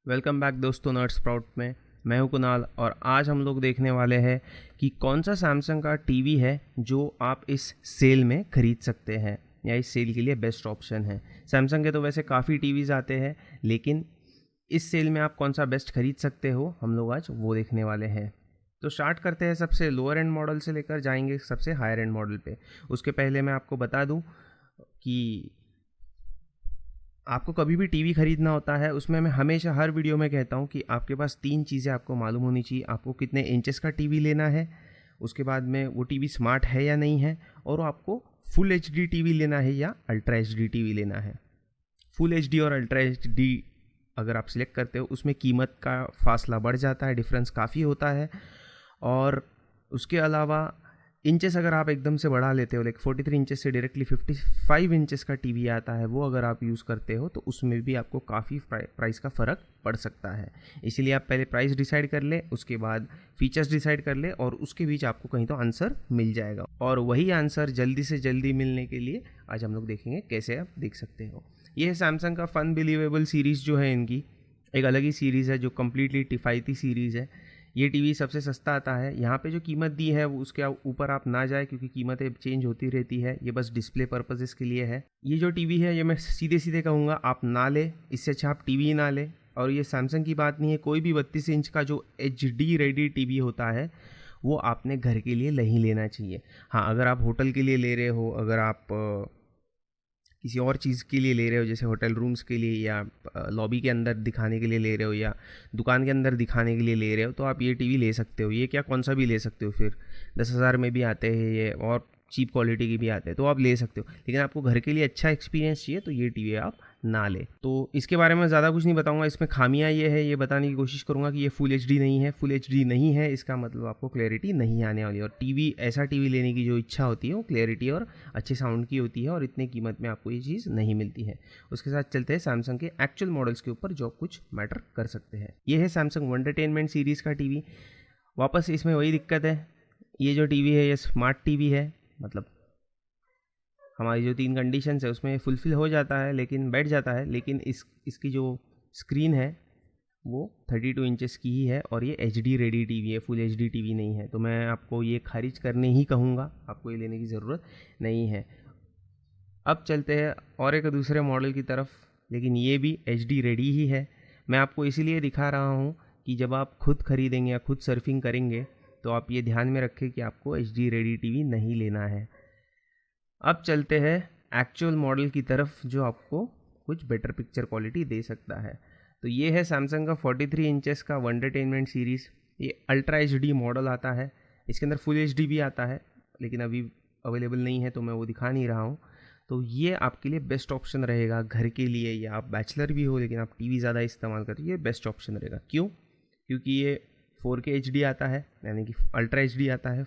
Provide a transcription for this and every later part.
Welcome back दोस्तों nerd sprout में। मैं हूं कुणाल और आज हम लोग देखने वाले हैं कि कौन सा सैमसंग का टीवी है जो आप इस सेल में ख़रीद सकते हैं या इस सेल के लिए बेस्ट ऑप्शन है। सैमसंग के तो वैसे काफ़ी टीवीज़ आते हैं, लेकिन इस सेल में आप कौन सा बेस्ट ख़रीद सकते हो हम लोग आज वो देखने वाले हैं। तो स्टार्ट करते हैं सबसे लोअर एंड मॉडल से लेकर जाएंगे सबसे हायर एंड मॉडल पे। उसके पहले मैं आपको बता दूं कि आपको कभी भी टीवी खरीदना होता है, उसमें मैं हमेशा हर वीडियो में कहता हूँ कि आपके पास 3 चीज़ें आपको मालूम होनी चाहिए। आपको कितने इंचेस का टीवी लेना है, उसके बाद में वो टीवी स्मार्ट है या नहीं है, और आपको फुल एचडी टीवी लेना है या अल्ट्रा एचडी टीवी लेना है। फुल एचडी और अल्ट्रा एचडी अगर आप सिलेक्ट करते हो, उसमें कीमत का फासला बढ़ जाता है, डिफरेंस काफ़ी होता है। और उसके अलावा इंचेस अगर आप एकदम से बढ़ा लेते हो, लाइक 43 इंचेस से डायरेक्टली 55 इंचेस का टीवी आता है, वो अगर आप यूज़ करते हो तो उसमें भी आपको काफ़ी प्राइस का फ़र्क पड़ सकता है। इसीलिए आप पहले प्राइस डिसाइड कर ले, उसके बाद फीचर्स डिसाइड कर ले, और उसके बीच आपको कहीं तो आंसर मिल जाएगा। और वही आंसर जल्दी से जल्दी मिलने के लिए आज हम लोग देखेंगे कैसे आप देख सकते हो। ये है सैमसंग का फन बिलीवेबल सीरीज़ जो है, इनकी एक अलग ही सीरीज़ है जो कम्प्लीटली किफ़ायती सीरीज़ है। ये टीवी सबसे सस्ता आता है। यहाँ पे जो कीमत दी है वो उसके ऊपर आप ना जाए, क्योंकि कीमतें चेंज होती रहती है। ये बस डिस्प्ले पर्पसेस के लिए है। ये जो टीवी है ये मैं सीधे सीधे कहूँगा आप ना ले, इससे अच्छा आप टीवी ही ना ले। और ये सैमसंग की बात नहीं है, कोई भी 32 इंच का जो HD रेडी टीवी होता है वो आपने घर के लिए नहीं लेना चाहिए। हाँ, अगर आप होटल के लिए ले रहे हो, अगर आप किसी और चीज़ के लिए ले रहे हो, जैसे होटल रूम्स के लिए या लॉबी के अंदर दिखाने के लिए ले रहे हो या दुकान के अंदर दिखाने के लिए ले रहे हो, तो आप ये टीवी ले सकते हो। ये क्या, कौन सा भी ले सकते हो। फिर 10,000 में भी आते हैं ये, और चीप क्वालिटी के भी आते हैं, तो आप ले सकते हो। लेकिन आपको घर के लिए अच्छा एक्सपीरियंस चाहिए तो ये टीवी आप ना ले। तो इसके बारे में ज़्यादा कुछ नहीं बताऊंगा। इसमें खामियां ये है, ये बताने की कोशिश करूंगा कि ये फुल एचडी नहीं है। फुल एचडी नहीं है इसका मतलब आपको क्लैरिटी नहीं आने वाली। और टीवी, ऐसा टीवी लेने की जो इच्छा होती है वो क्लैरिटी और अच्छे साउंड की होती है, और इतने कीमत में आपको ये चीज़ नहीं मिलती है। उसके साथ चलते हैं सैमसंग के एक्चुअल मॉडल्स के ऊपर जो कुछ मैटर कर सकते हैं। ये है सैमसंग एंटरटेनमेंट सीरीज़ का टीवी। वापस इसमें वही दिक्कत है, ये जो टीवी है ये स्मार्ट टीवी है, मतलब हमारी जो 3 कंडीशंस है उसमें फुलफ़िल हो जाता है, लेकिन बैठ जाता है। लेकिन इसकी जो स्क्रीन है वो 32 इंचेस की ही है, और ये HD रेडी टीवी है, फुल HD टीवी नहीं है। तो मैं आपको ये खारिज करने ही कहूँगा, आपको ये लेने की ज़रूरत नहीं है। अब चलते हैं और एक दूसरे मॉडल की तरफ, लेकिन ये भी HD रेडी ही है। मैं आपको इसीलिए दिखा रहा हूँ कि जब आप खुद खरीदेंगे या खुद सर्फिंग करेंगे तो आप ये ध्यान में रखें कि आपको HD रेडी टीवी नहीं लेना है। अब चलते हैं एक्चुअल मॉडल की तरफ जो आपको कुछ बेटर पिक्चर क्वालिटी दे सकता है। तो ये है सैमसंग का 43 इंचेस का एंटरटेनमेंट सीरीज़। ये अल्ट्रा HD मॉडल आता है, इसके अंदर फुल HD भी आता है, लेकिन अभी अवेलेबल नहीं है तो मैं वो दिखा नहीं रहा हूँ। तो ये आपके लिए बेस्ट ऑप्शन रहेगा घर के लिए, या आप बैचलर भी हो लेकिन आप टीवी ज़्यादा इस्तेमाल करते हो, ये बेस्ट ऑप्शन रहेगा। क्यों? क्योंकि ये 4K HD आता है, यानी कि अल्ट्रा HD आता है,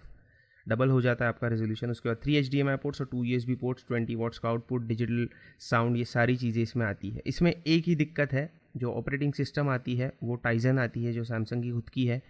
डबल हो जाता है आपका रेजोल्यूशन। उसके बाद 3 HDMI पोर्ट्स और 2 USB पोर्ट्स, 20 वॉट्स का आउटपुट, डिजिटल साउंड, ये सारी चीज़ें इसमें आती है। इसमें एक ही दिक्कत है, जो ऑपरेटिंग सिस्टम आती है वो टाइजन आती है, जो सैमसंग की खुद की है।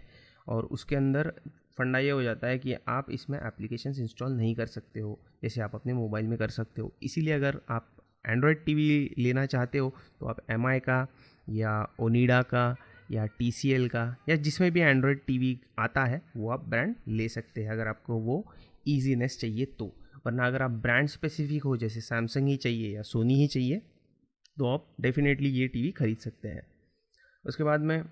और उसके अंदर फंडा ये हो जाता है कि आप इसमें एप्लीकेशंस इंस्टॉल नहीं कर सकते हो जैसे आप अपने मोबाइल में कर सकते हो। इसीलिए अगर आप एंड्रॉयड टीवी लेना चाहते हो तो आप MI का या ओनिडा का या TCL का या जिसमें भी एंड्रॉयड टीवी आता है वो आप ब्रांड ले सकते हैं, अगर आपको वो ईजीनेस चाहिए तो। वरना अगर आप ब्रांड स्पेसिफिक हो, जैसे सैमसंग ही चाहिए या सोनी ही चाहिए, तो आप डेफिनेटली ये टीवी खरीद सकते हैं। उसके बाद में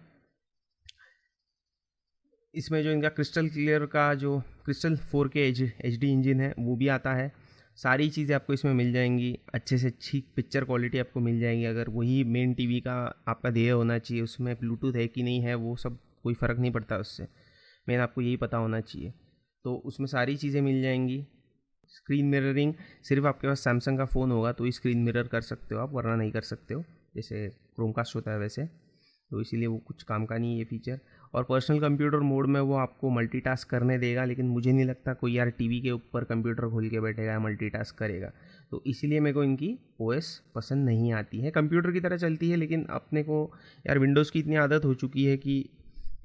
इसमें जो इनका क्रिस्टल क्लियर का जो क्रिस्टल 4K HD इंजन है वो भी आता है। सारी चीज़ें आपको इसमें मिल जाएंगी, अच्छे से अच्छी पिक्चर क्वालिटी आपको मिल जाएंगी। अगर वही मेन टीवी का आपका ध्येय होना चाहिए, उसमें ब्लूटूथ है कि नहीं है वो सब कोई फ़र्क नहीं पड़ता उससे, मेन आपको यही पता होना चाहिए। तो उसमें सारी चीज़ें मिल जाएंगी। स्क्रीन मिररिंग सिर्फ आपके पास सैमसंग का फ़ोन होगा तो ही स्क्रीन मिरर कर सकते हो आप, वरना नहीं कर सकते हो, जैसे क्रोमकास्ट होता है वैसे। तो इसीलिए वो कुछ काम का नहीं है ये फीचर। और पर्सनल कंप्यूटर मोड में वो आपको मल्टीटास्क करने देगा, लेकिन मुझे नहीं लगता कोई यार टीवी के ऊपर कंप्यूटर खोल के बैठेगा मल्टीटास्क करेगा। तो इसीलिए मेरे को इनकी OS पसंद नहीं आती है। कंप्यूटर की तरह चलती है, लेकिन अपने को यार विंडोज़ की इतनी आदत हो चुकी है कि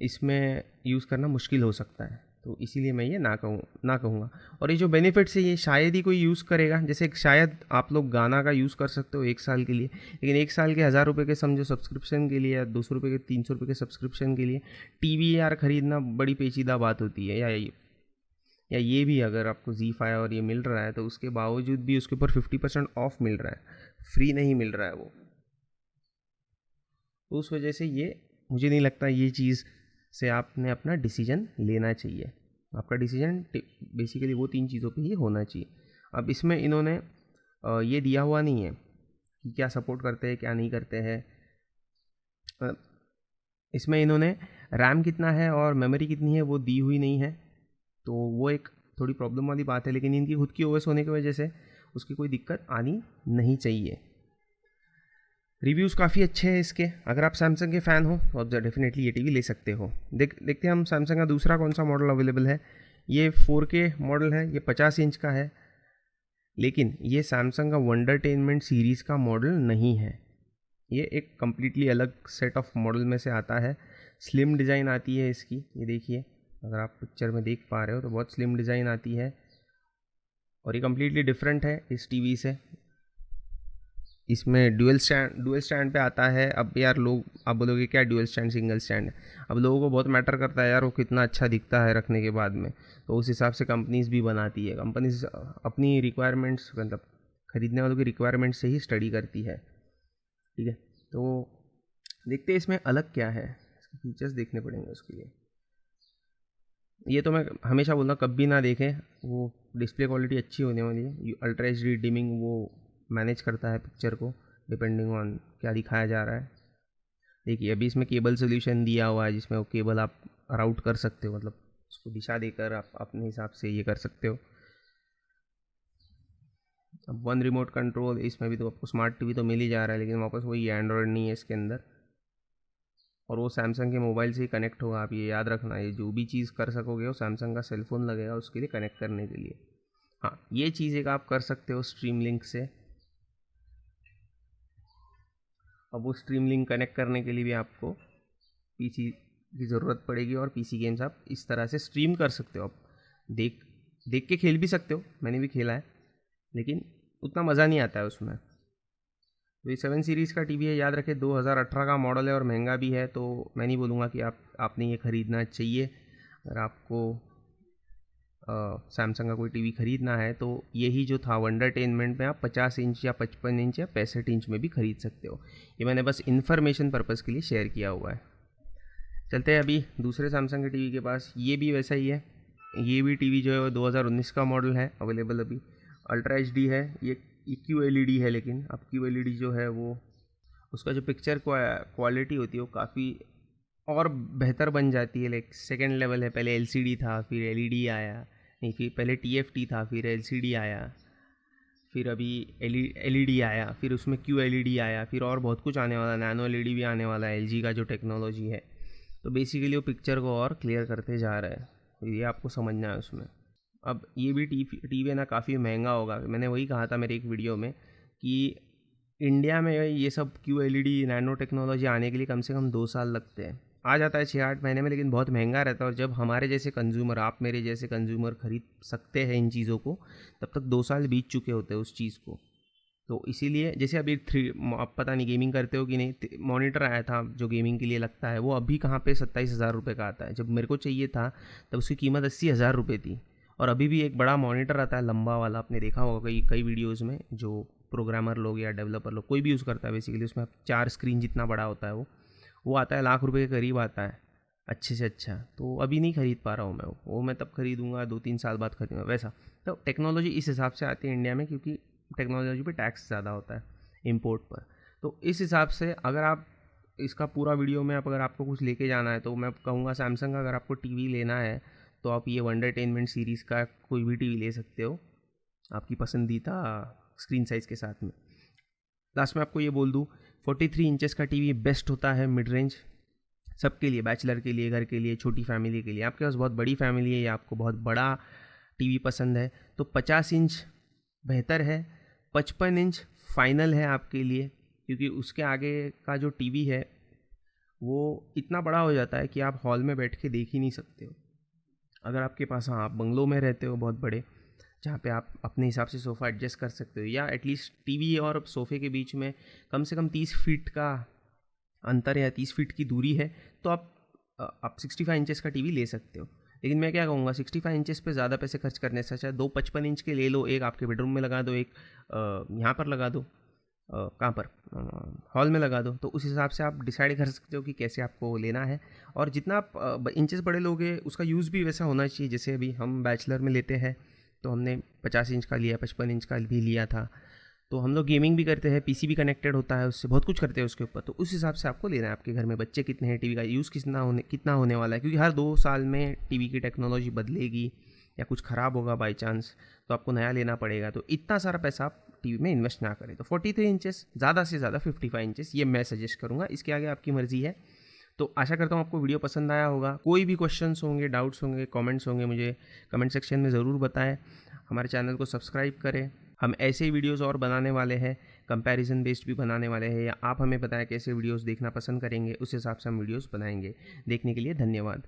इसमें यूज़ करना मुश्किल हो सकता है। तो इसीलिए मैं ये ना कहूँगा। और ये जो बेनिफिट्स है ये शायद ही कोई यूज़ करेगा। जैसे शायद आप लोग गाना का यूज़ कर सकते हो 1 साल के लिए, लेकिन 1 साल के 1000 रुपये के समझो सब्सक्रिप्शन के लिए, या 200 रुपये के 300 रुपये के सब्सक्रिप्शन के लिए टीवी यार ख़रीदना बड़ी पेचीदा बात होती है। या ये भी अगर आपको ZEE5 और ये मिल रहा है तो उसके बावजूद भी उसके ऊपर 50% ऑफ मिल रहा है, फ्री नहीं मिल रहा है वो। तो उस वजह से ये मुझे नहीं लगता ये चीज़ से आपने अपना डिसीजन लेना चाहिए। आपका डिसीजन बेसिकली वो 3 चीज़ों पे ही होना चाहिए। अब इसमें इन्होंने ये दिया हुआ नहीं है कि क्या सपोर्ट करते हैं क्या नहीं करते हैं। इसमें इन्होंने रैम कितना है और मेमोरी कितनी है वो दी हुई नहीं है, तो वो एक थोड़ी प्रॉब्लम वाली बात है। लेकिन इनकी खुद की ओएस होने की वजह से उसकी कोई दिक्कत आनी नहीं चाहिए। रिव्यूज़ काफ़ी अच्छे हैं इसके। अगर आप सैमसंग के फ़ैन हो तो आप डेफिनेटली ये टीवी ले सकते हो। देखते हैं हम सैमसंग का दूसरा कौन सा मॉडल अवेलेबल है। ये 4K मॉडल है, ये 50 इंच का है, लेकिन ये सैमसंग का वंडरटेनमेंट सीरीज़ का मॉडल नहीं है। ये एक कम्प्लीटली अलग सेट ऑफ मॉडल में से आता है। स्लिम डिज़ाइन आती है इसकी, ये देखिए अगर आप पिक्चर में देख पा रहे हो तो बहुत स्लिम डिज़ाइन आती है और ये कम्प्लीटली डिफरेंट है इस टीवी से। इसमें डुअल स्टैंड पे आता है। अब यार लोग आप बोलोगे क्या डुअल स्टैंड सिंगल स्टैंड है, अब लोगों को बहुत मैटर करता है यार वो कितना अच्छा दिखता है रखने के बाद में। तो उस हिसाब से कंपनीज़ भी बनाती है। कंपनीज अपनी रिक्वायरमेंट्स मतलब ख़रीदने वालों की रिक्वायरमेंट से ही स्टडी करती है, ठीक है। तो देखते हैं इसमें अलग क्या है, इसके फीचर्स देखने पड़ेंगे उसके लिए। ये तो मैं हमेशा बोलता हूँ कभी ना देखें, वो डिस्प्ले क्वालिटी अच्छी होने वाली है। अल्ट्रा एच डी डिमिंग वो मैनेज करता है पिक्चर को डिपेंडिंग ऑन क्या दिखाया जा रहा है। देखिए अभी इसमें केबल सोल्यूशन दिया हुआ है जिसमें वो केबल आप राउट कर सकते हो, मतलब उसको दिशा देकर आप अपने हिसाब से ये कर सकते हो। अब 1 रिमोट कंट्रोल, इसमें भी तो आपको स्मार्ट टीवी तो मिल ही जा रहा है, लेकिन वापस वही एंड्रॉयड नहीं है इसके अंदर, और वो सैमसंग के मोबाइल से ही कनेक्ट होगा। आप ये याद रखना, ये जो भी चीज़ कर सकोगे वो सैमसंग का सेलफोन लगेगा उसके लिए कनेक्ट करने के लिए। हाँ, ये चीज़ एक आप कर सकते हो स्ट्रीम लिंक से। अब वो स्ट्रीम लिंक कनेक्ट करने के लिए भी आपको पीसी की ज़रूरत पड़ेगी, और पीसी गेम्स आप इस तरह से स्ट्रीम कर सकते हो। आप देख के खेल भी सकते हो, मैंने भी खेला है, लेकिन उतना मज़ा नहीं आता है उसमें। तो ये 7 सीरीज़ का टीवी है, याद रखें 2018 का मॉडल है और महंगा भी है। तो मैं नहीं बोलूँगा कि आपने ये ख़रीदना चाहिए। अगर आपको सैमसंग का कोई टीवी ख़रीदना है तो यही जो था वंडरटेनमेंट में आप 50 इंच या 55 इंच या 65 इंच में भी ख़रीद सकते हो। ये मैंने बस इन्फॉर्मेशन पर्पज़ के लिए शेयर किया हुआ है। चलते हैं अभी दूसरे सैमसंग के टीवी के पास। ये भी वैसा ही है, ये भी टीवी जो है वो 2019 का मॉडल है अवेलेबल अभी। अल्ट्रा एच डी है, ये QLED है, लेकिन अब QLED जो है वो उसका जो पिक्चर क्वालिटी होती है वो काफ़ी और बेहतर बन जाती है। लाइक सेकेंड लेवल है। पहले LCD था, फिर LED आया, नहीं फिर पहले TFT था, फिर LCD आया, फिर अभी LED आया, फिर उसमें QLED आया, फिर और बहुत कुछ आने वाला, नैनो LED भी आने वाला है, LG का जो टेक्नोलॉजी है। तो बेसिकली वो पिक्चर को और क्लियर करते जा रहा है, तो ये आपको समझना है उसमें। अब ये भी टीवी ना काफ़ी महंगा होगा। मैंने वही कहा था मेरे एक वीडियो में कि इंडिया में ये सब QLED नैनो टेक्नोलॉजी आने के लिए कम से कम 2 साल लगते हैं। आ जाता है 6-8 महीने में, लेकिन बहुत महंगा रहता है। और जब हमारे जैसे कंज्यूमर, आप मेरे जैसे कंज्यूमर खरीद सकते हैं इन चीज़ों को, तब तक 2 साल बीत चुके होते हैं उस चीज़ को। तो इसीलिए जैसे अभी आप पता नहीं गेमिंग करते हो कि नहीं, मॉनिटर आया था जो गेमिंग के लिए लगता है, वो अभी कहाँ पे 27,000 रुपये का आता है। जब मेरे को चाहिए था तब उसकी कीमत 80,000 रुपये थी। और अभी भी एक बड़ा मॉनिटर आता है लंबा वाला, आपने देखा होगा कई वीडियोज़ में, जो प्रोग्रामर लोग या डेवलपर लोग कोई भी यूज़ करता है बेसिकली, उसमें 4 स्क्रीन जितना बड़ा होता है वो आता है, लाख रुपए के करीब आता है अच्छे से अच्छा। तो अभी नहीं ख़रीद पा रहा हूँ मैं वो मैं तब खरीदूँगा 2-3 साल बाद खरीदूँगा वैसा। तो टेक्नोलॉजी इस हिसाब से आती है इंडिया में, क्योंकि टेक्नोलॉजी पे टैक्स ज़्यादा होता है इंपोर्ट पर। तो इस हिसाब से अगर आप इसका पूरा वीडियो में अगर आपको कुछ लेके जाना है तो मैं कहूँगा सैमसंग का अगर आपको टीवी लेना है तो आप ये वंडरटेनमेंट सीरीज़ का कोई भी टीवी ले सकते हो आपकी पसंदीदा स्क्रीन साइज़ के साथ में। लास्ट में आपको ये बोल दूँ, 43 इंचेस का टीवी बेस्ट होता है मिड रेंज सबके लिए, बैचलर के लिए, घर के लिए, छोटी फैमिली के लिए। आपके पास बहुत बड़ी फैमिली है या आपको बहुत बड़ा टीवी पसंद है तो 50 इंच बेहतर है। 55 इंच फाइनल है आपके लिए, क्योंकि उसके आगे का जो टीवी है वो इतना बड़ा हो जाता है कि आप हॉल में बैठ के देख ही नहीं सकते हो। अगर आपके पास, हाँ, आप बंगलों में रहते हो बहुत बड़े, जहाँ पे आप अपने हिसाब से सोफ़ा एडजस्ट कर सकते हो, या एटलीस्ट टीवी और सोफ़े के बीच में कम से कम 30 फीट का अंतर या 30 फीट की दूरी है, तो आप 65 इंचेस का टीवी ले सकते हो। लेकिन मैं क्या कहूँगा, 65 इंचेस पे ज़्यादा पैसे खर्च करने से अच्छा 2 55 इंच के ले लो, एक आपके बेडरूम में लगा दो, एक यहाँ पर लगा दो, कहाँ पर, हॉल में लगा दो। तो उस हिसाब से आप डिसाइड कर सकते हो कि कैसे आपको लेना है, और जितना आप इंचेस बड़े लोगे उसका यूज़ भी वैसा होना चाहिए। जैसे अभी हम बैचलर में लेते हैं तो हमने 50 इंच का लिया, 55 इंच का भी लिया था। तो हम लोग गेमिंग भी करते हैं, पीसी भी कनेक्टेड होता है उससे, बहुत कुछ करते हैं उसके ऊपर। तो उस हिसाब से आपको लेना है, आपके घर में बच्चे कितने हैं, टीवी का यूज़ कितना होने वाला है, क्योंकि हर 2 साल में टीवी की टेक्नोलॉजी बदलेगी या कुछ ख़राब होगा बाई चांस, तो आपको नया लेना पड़ेगा। तो इतना सारा पैसा आप टीवी में इन्वेस्ट ना करें। तो 43 इंचेस, ज़्यादा से ज़्यादा 55 इंचेस, ये मैं सजेस्ट करूँगा। इसके आगे आपकी मर्ज़ी है। तो आशा करता हूँ आपको वीडियो पसंद आया होगा। कोई भी क्वेश्चंस होंगे, डाउट्स होंगे, कमेंट्स होंगे, मुझे कमेंट सेक्शन में ज़रूर बताएं। हमारे चैनल को सब्सक्राइब करें। हम ऐसे ही वीडियोस और बनाने वाले हैं, कंपैरिजन बेस्ड भी बनाने वाले हैं, या आप हमें बताएं कैसे वीडियोस देखना पसंद करेंगे, उस हिसाब से हम वीडियोस बनाएंगे। देखने के लिए धन्यवाद।